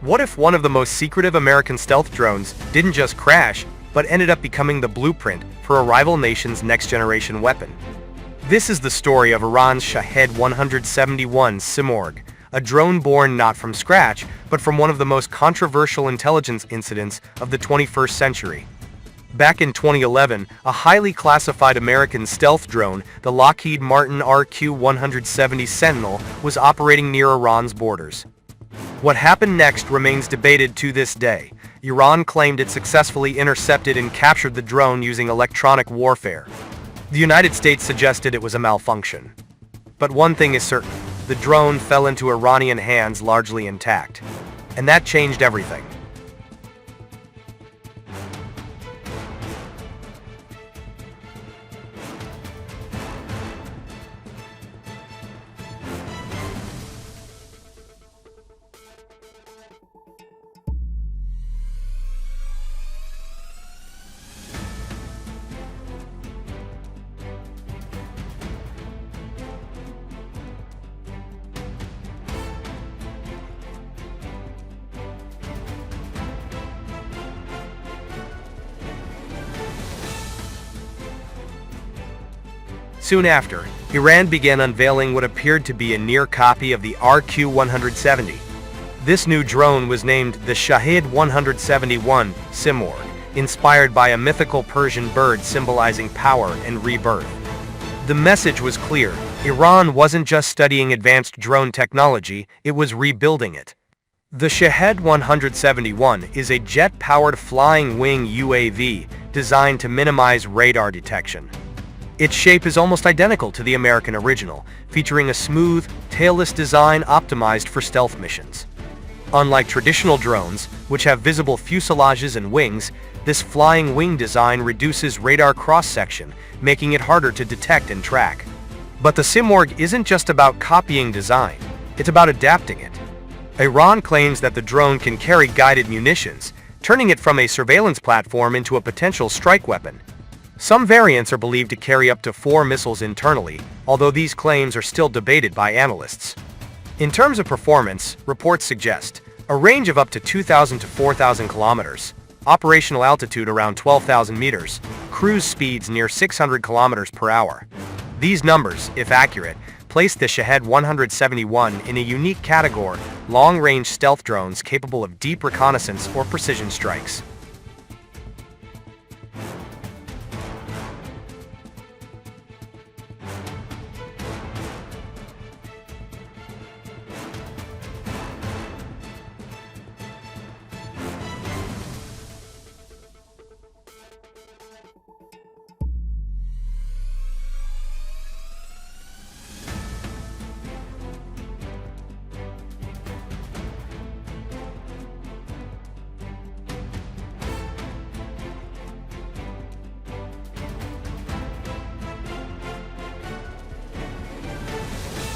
What if one of the most secretive American stealth drones didn't just crash, but ended up becoming the blueprint for a rival nation's next-generation weapon? This is the story of Iran's Shahed-171 Simorgh, a drone born not from scratch, but from one of the most controversial intelligence incidents of the 21st century. Back in 2011, a highly classified American stealth drone, the Lockheed Martin RQ-170 Sentinel, was operating near Iran's borders. What happened next remains debated to this day. Iran claimed it successfully intercepted and captured the drone using electronic warfare. The United States suggested it was a malfunction. But one thing is certain, the drone fell into Iranian hands largely intact. And that changed everything. Soon after, Iran began unveiling what appeared to be a near copy of the RQ-170. This new drone was named the Shahed-171 Simorgh, inspired by a mythical Persian bird symbolizing power and rebirth. The message was clear: Iran wasn't just studying advanced drone technology, it was rebuilding it. The Shahed-171 is a jet-powered flying wing UAV designed to minimize radar detection. Its shape is almost identical to the American original, featuring a smooth, tailless design optimized for stealth missions. Unlike traditional drones, which have visible fuselages and wings, this flying wing design reduces radar cross-section, making it harder to detect and track. But the Simorgh isn't just about copying design, it's about adapting it. Iran claims that the drone can carry guided munitions, turning it from a surveillance platform into a potential strike weapon. Some variants are believed to carry up to 4 missiles internally, although these claims are still debated by analysts. In terms of performance, reports suggest a range of up to 2,000 to 4,000 kilometers, operational altitude around 12,000 meters, cruise speeds near 600 kilometers per hour. These numbers, if accurate, place the Shahed-171 in a unique category: long-range stealth drones capable of deep reconnaissance or precision strikes.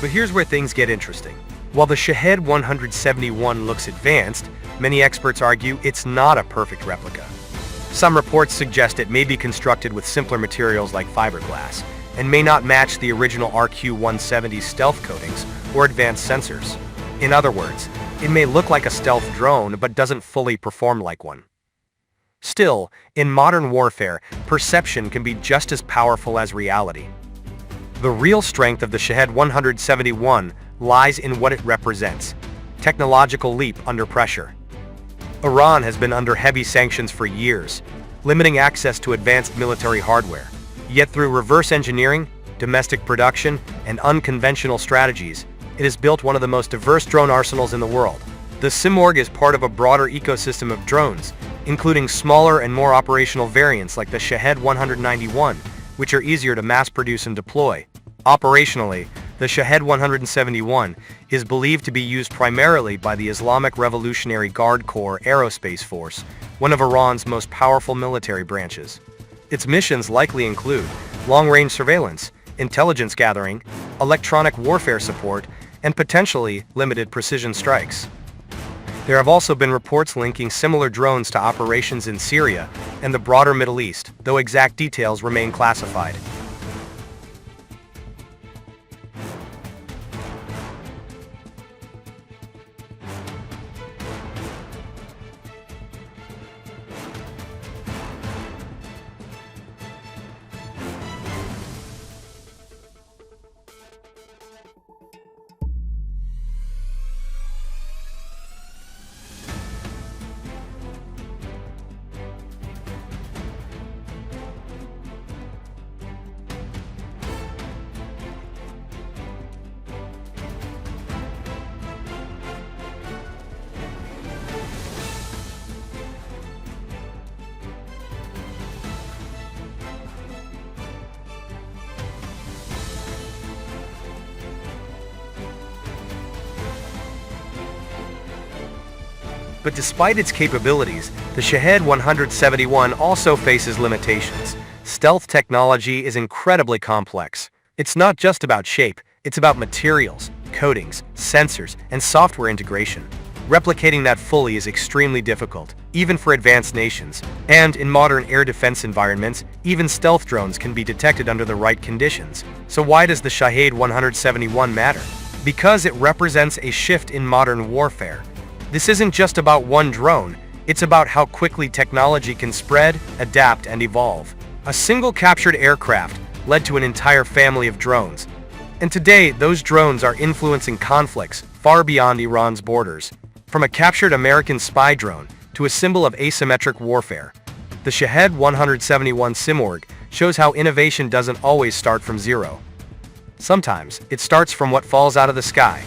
But here's where things get interesting. While the Shahed-171 looks advanced, many experts argue it's not a perfect replica. Some reports suggest it may be constructed with simpler materials like fiberglass, and may not match the original RQ-170's stealth coatings or advanced sensors. In other words, it may look like a stealth drone but doesn't fully perform like one. Still, in modern warfare, perception can be just as powerful as reality. The real strength of the Shahed-171 lies in what it represents: technological leap under pressure. Iran has been under heavy sanctions for years, limiting access to advanced military hardware. Yet through reverse engineering, domestic production, and unconventional strategies, it has built one of the most diverse drone arsenals in the world. The Simorgh is part of a broader ecosystem of drones, including smaller and more operational variants like the Shahed-191, which are easier to mass-produce and deploy. Operationally, the Shahed-171 is believed to be used primarily by the Islamic Revolutionary Guard Corps Aerospace Force, one of Iran's most powerful military branches. Its missions likely include long-range surveillance, intelligence gathering, electronic warfare support, and potentially limited precision strikes. There have also been reports linking similar drones to operations in Syria and the broader Middle East, though exact details remain classified. But despite its capabilities, the Shahed-171 also faces limitations. Stealth technology is incredibly complex. It's not just about shape, it's about materials, coatings, sensors, and software integration. Replicating that fully is extremely difficult, even for advanced nations. And in modern air defense environments, even stealth drones can be detected under the right conditions. So why does the Shahed-171 matter? Because it represents a shift in modern warfare. This isn't just about one drone, it's about how quickly technology can spread, adapt, and evolve. A single captured aircraft led to an entire family of drones. And today, those drones are influencing conflicts far beyond Iran's borders. From a captured American spy drone to a symbol of asymmetric warfare, the Shahed-171 Simorgh shows how innovation doesn't always start from zero. Sometimes, it starts from what falls out of the sky.